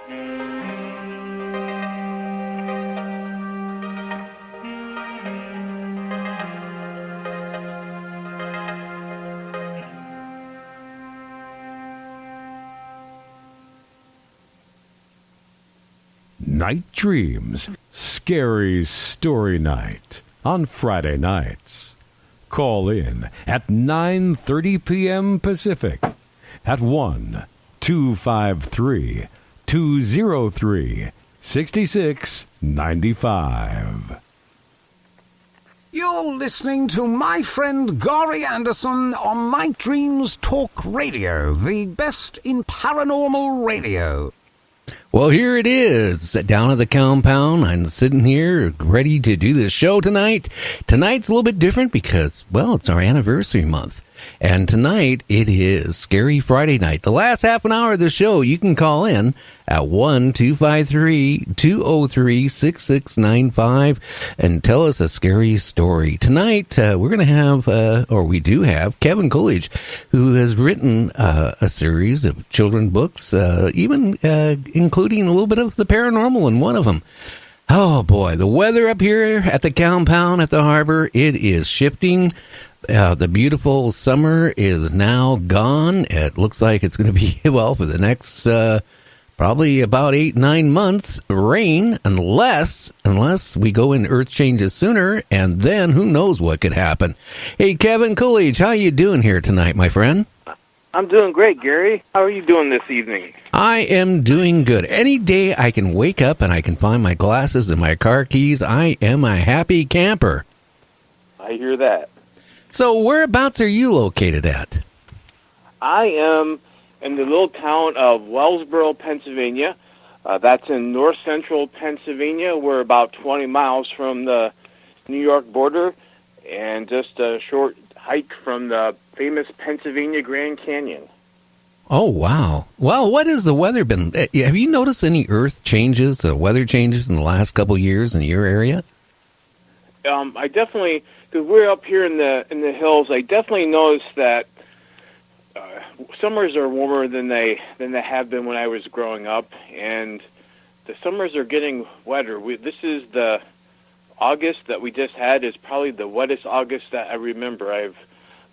Night Dreams, Scary Story Night on Friday nights. Call in at 9:30 p.m. Pacific at 1-253-203-6695. You're listening to my friend Gary Anderson on Night Dreams Talk Radio, the best in paranormal radio. Well, here it is, down at the compound. I'm sitting here ready to do this show tonight. Tonight's a little bit different because, well, it's our anniversary month. And tonight, it is Scary Friday night. The last half an hour of the show, you can call in at 1-253-203-6695 and tell us a scary story. Tonight, we're going to have, or we do have, Kevin Coolidge, who has written a series of children's books, even including a little bit of the paranormal in one of them. Oh, boy, the weather up here at the compound at the harbor, it is shifting. The beautiful summer is now gone. It looks like it's going to be, well, for the next probably about 8-9 months, rain, unless we go in earth changes sooner, and then who knows what could happen. Hey, Kevin Coolidge, how you doing here tonight, my friend? I'm doing great, Gary. How are you doing this evening? I am doing good. Any day I can wake up and I can find my glasses and my car keys, I am a happy camper. I hear that. So whereabouts are you located at? I am in the little town of Wellsboro, Pennsylvania. That's in north central Pennsylvania. We're about 20 miles from the New York border and just a short hike from the famous Pennsylvania Grand Canyon. Oh, wow. Well, what has the weather been? Have you noticed any earth changes, weather changes in the last couple of years in your area? I definitely, because we're up here in the hills, I definitely noticed that summers are warmer than they have been when I was growing up, and the summers are getting wetter. This is the August that we just had is probably the wettest August that I remember. I've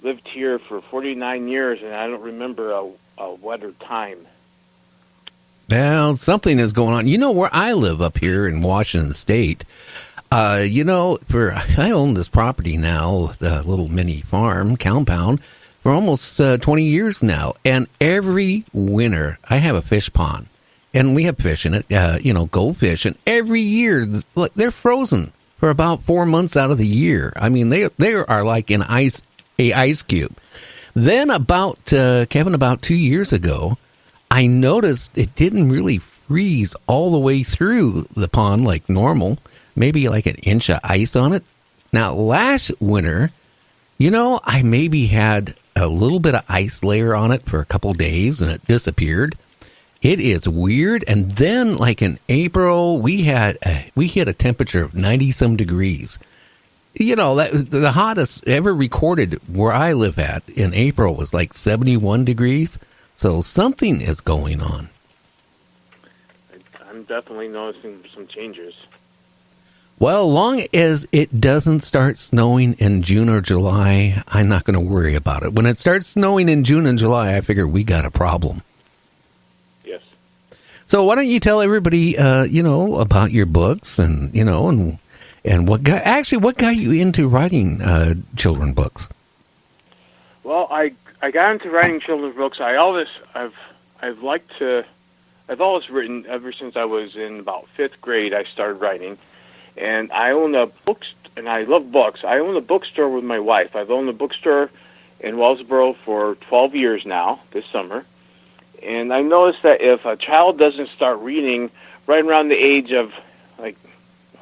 lived here for 49 years, and I don't remember a wetter time. Well, something is going on. You know, where I live up here in Washington State, I own this property now, the little mini farm, compound, for almost 20 years now. And every winter, I have a fish pond. And we have fish in it, goldfish. And every year, they're frozen for about 4 months out of the year. I mean, they are like an ice cube. Then Kevin, about 2 years ago, I noticed it didn't really freeze all the way through the pond like normal. Maybe like an inch of ice on it. Now, last winter, I maybe had a little bit of ice layer on it for a couple days and it disappeared. It is weird. And then, like in April, we hit a temperature of 90-some degrees. The hottest ever recorded where I live at in April was like 71 degrees. So something is going on. I'm definitely noticing some changes. Well, long as it doesn't start snowing in June or July, I'm not going to worry about it. When it starts snowing in June and July, I figure we got a problem. Yes. So why don't you tell everybody, about your books and what got you into writing children's books? Well, I got into writing children's books. I've always written ever since I was in about 5th grade. I started writing. And I own a and I love books. I own a bookstore with my wife. I've owned a bookstore in Wellsboro for 12 years now, this summer. And I noticed that if a child doesn't start reading right around the age of, like,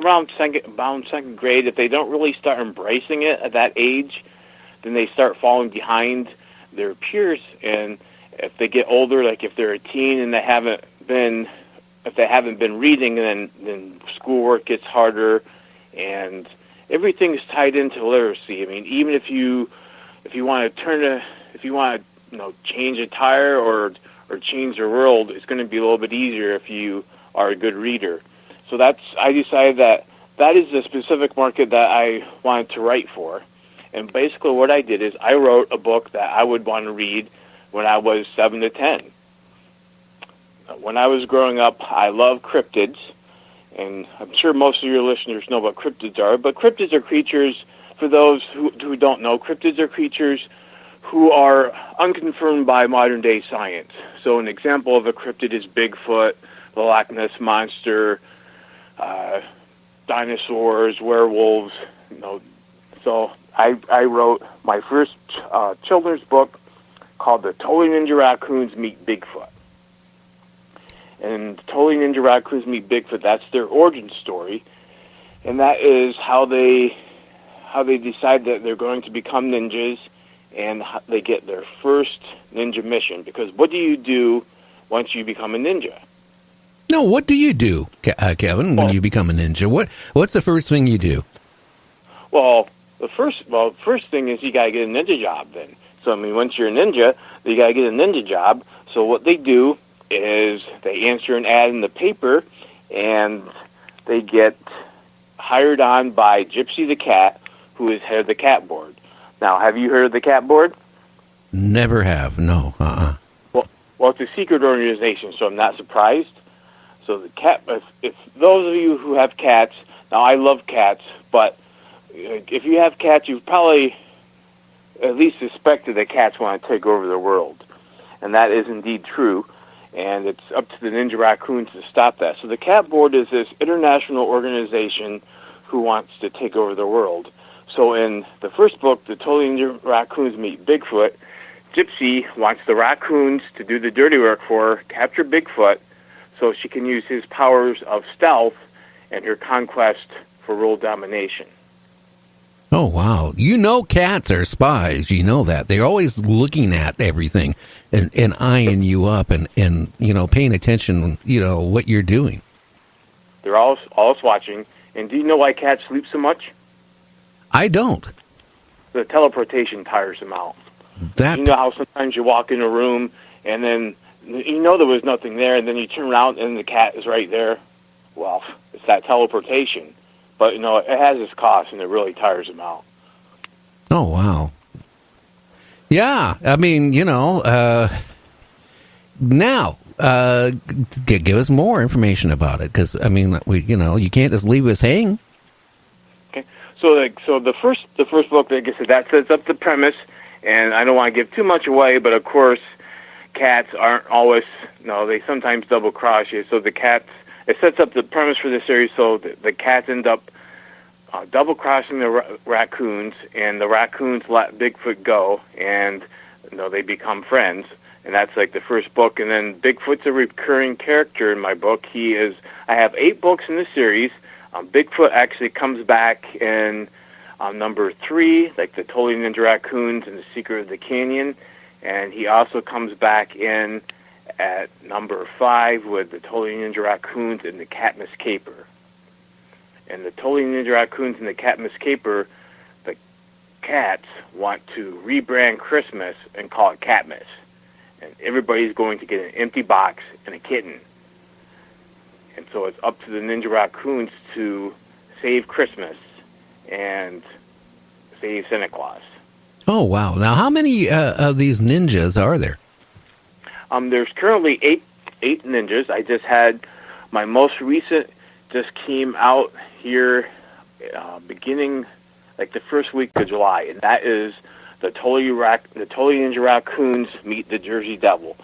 around second grade, if they don't really start embracing it at that age, then they start falling behind their peers. And if they get older, like if they're a teen and they haven't been reading, then schoolwork gets harder, and everything is tied into literacy. I mean, even if you want to change a tire or or change the world, it's going to be a little bit easier if you are a good reader. So I decided that is the specific market that I wanted to write for. And basically what I did is I wrote a book that I would want to read when I was 7 to 10. When I was growing up, I loved cryptids, and I'm sure most of your listeners know what cryptids are, but cryptids are creatures, for those who don't know, cryptids are creatures who are unconfirmed by modern-day science. So an example of a cryptid is Bigfoot, the Loch Ness Monster, dinosaurs, werewolves. So I wrote my first children's book called The Totally Ninja Raccoons Meet Bigfoot. And Totally Ninja Raccoons Meet Bigfoot, that's their origin story. And that is how they decide that they're going to become ninjas, and how they get their first ninja mission. Because what do you do once you become a ninja? No, what do you do, Kevin, when you become a ninja? What's the first thing you do? Well, the first thing is you got to get a ninja job then. So, I mean, once you're a ninja, you got to get a ninja job. So what they do is they answer an ad in the paper, and they get hired on by Gypsy the Cat, who is head of the cat board. Now, have you heard of the cat board? Never have, no. Well, it's a secret organization, so I'm not surprised. So the cat, if those of you who have cats, now I love cats, but if you have cats, you've probably at least suspected that cats want to take over the world. And that is indeed true. And it's up to the Ninja Raccoons to stop that. So the Cat Board is this international organization who wants to take over the world. So in the first book, The Totally Ninja Raccoons Meet Bigfoot, Gypsy wants the raccoons to do the dirty work for her, capture Bigfoot, so she can use his powers of stealth and her conquest for world domination. Oh, wow. You know cats are spies. You know that. They're always looking at everything and eyeing you up and paying attention, what you're doing. They're always watching. And do you know why cats sleep so much? I don't. The teleportation tires them out. You know how sometimes you walk in a room and then there was nothing there, and then you turn around and the cat is right there? Well, it's that teleportation. But, it has its cost, and it really tires them out. Oh, wow. Yeah, I mean, now, give us more information about it, because, I mean, you can't just leave us hang. Okay, so the first book, like I said, that sets up the premise, and I don't want to give too much away, but of course, cats aren't always, they sometimes double-cross you, so the cats, it sets up the premise for the series, so the cats end up double-crossing the raccoons, and the raccoons let Bigfoot go, and they become friends, and that's like the first book. And then Bigfoot's a recurring character in my book. I have 8 books in the series. Bigfoot actually comes back in number 3, like the Totally Ninja Raccoons and the Secret of the Canyon, and he also comes back in at number 5 with the Totally Ninja Raccoons and the Catmas Caper. And the Totally Ninja Raccoons and the Catmas Caper, the cats want to rebrand Christmas and call it Catmas. And everybody's going to get an empty box and a kitten. And so it's up to the Ninja Raccoons to save Christmas and save Santa Claus. Oh, wow. Now, how many of these ninjas are there? There's currently eight ninjas. I just had my most recent just came out here beginning like the first week of July, and that is the Totally Ninja Raccoons Meet the Jersey Devil.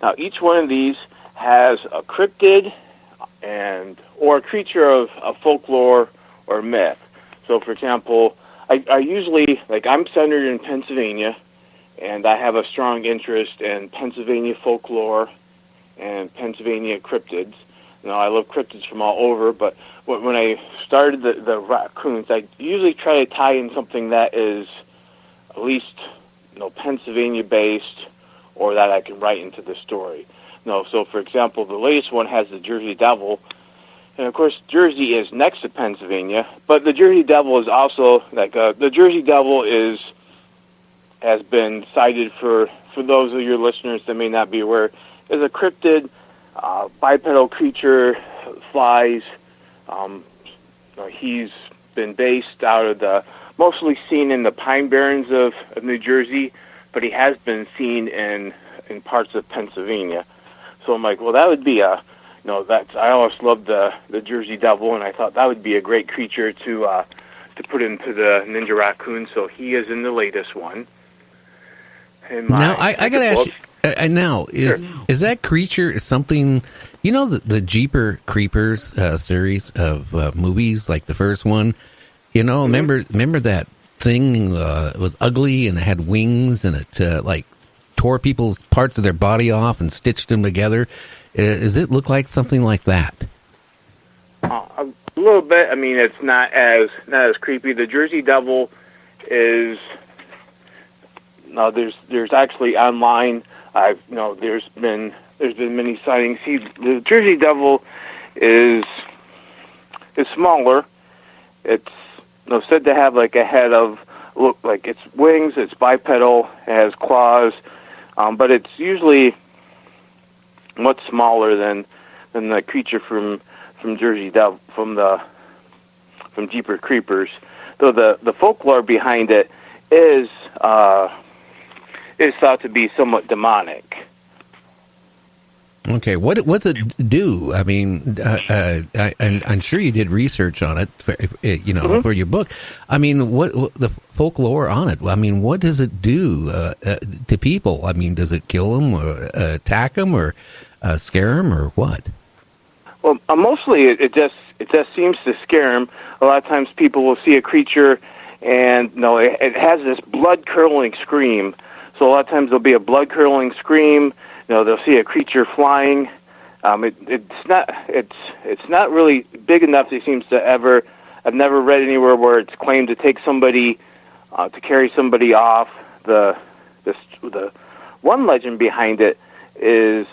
Now, each one of these has a cryptid or a creature of folklore or myth. So, for example, I usually, I'm centered in Pennsylvania, and I have a strong interest in Pennsylvania folklore and Pennsylvania cryptids. I love cryptids from all over, but when I started the raccoons, I usually try to tie in something that is at least, Pennsylvania-based, or that I can write into the story. So, for example, the latest one has the Jersey Devil, and of course, Jersey is next to Pennsylvania, but the Jersey Devil is also, the Jersey Devil has been cited for those of your listeners that may not be aware, is a cryptid, bipedal creature, flies. He's been based out of mostly seen in the Pine Barrens of New Jersey, but he has been seen in parts of Pennsylvania. So I'm like, well, that would be I always loved the Jersey Devil, and I thought that would be a great creature to put into the Ninja Raccoon. So he is in the latest one. Now I got to ask you. Now is that creature something? You know the Jeeper Creepers series of movies, like the first one. You know, remember that thing? It was ugly and it had wings and it like tore people's parts of their body off and stitched them together. Does it look like something like that? A little bit. I mean, it's not as creepy. The Jersey Devil is. No, there's actually online. There's been many sightings. The Jersey Devil is smaller. It's said to have like a head of like its wings. It's bipedal. It has claws, but it's usually much smaller than the creature from Jersey Devil from Jeepers Creepers. Though the folklore behind it is thought to be somewhat demonic. Okay, what's it do? I mean, I'm sure you did research on it, for your book. I mean, what the folklore on it? I mean, what does it do to people? I mean, does it kill them or attack them or scare them or what? Well, mostly it just seems to scare them. A lot of times, people will see a creature, and it has this blood-curdling scream. So a lot of times there'll be a blood-curdling scream. They'll see a creature flying. It's not really big enough. It seems to ever. I've never read anywhere where it's claimed to take somebody, to carry somebody off. The one legend behind it is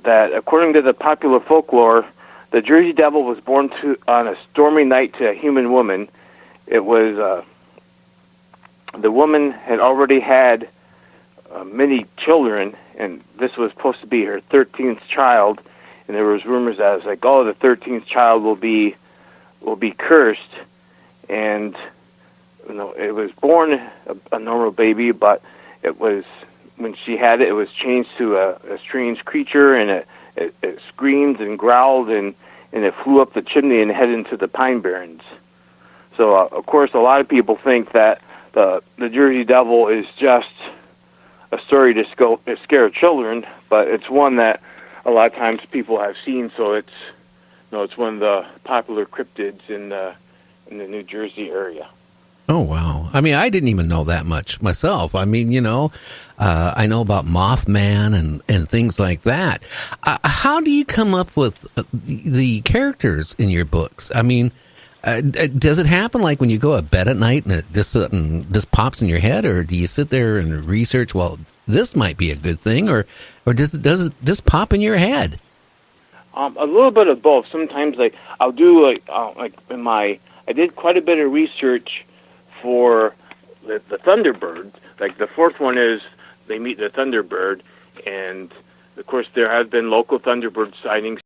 that, according to the popular folklore, the Jersey Devil was born on a stormy night to a human woman. It was the woman had already had many children, and this was supposed to be her 13th child. And there was rumors that it was like, oh, the 13th child will be cursed, and it was born a normal baby, but it was when she had it, it was changed to a strange creature, and it screamed and growled, and it flew up the chimney and headed into the Pine Barrens. So, of course, a lot of people think that the Jersey Devil is just a story to scare children, but it's one that a lot of times people have seen. So it's one of the popular cryptids in the New Jersey area. Oh wow! I mean, I didn't even know that much myself. I mean, I know about Mothman and things like that. How do you come up with the characters in your books? I mean, does it happen like when you go to bed at night and it just pops in your head, or do you sit there and research? Well, this might be a good thing, or does it just pop in your head? A little bit of both. Sometimes, I'll do I did quite a bit of research for the Thunderbird. Like the fourth one is they meet the Thunderbird, and of course there have been local Thunderbird sightings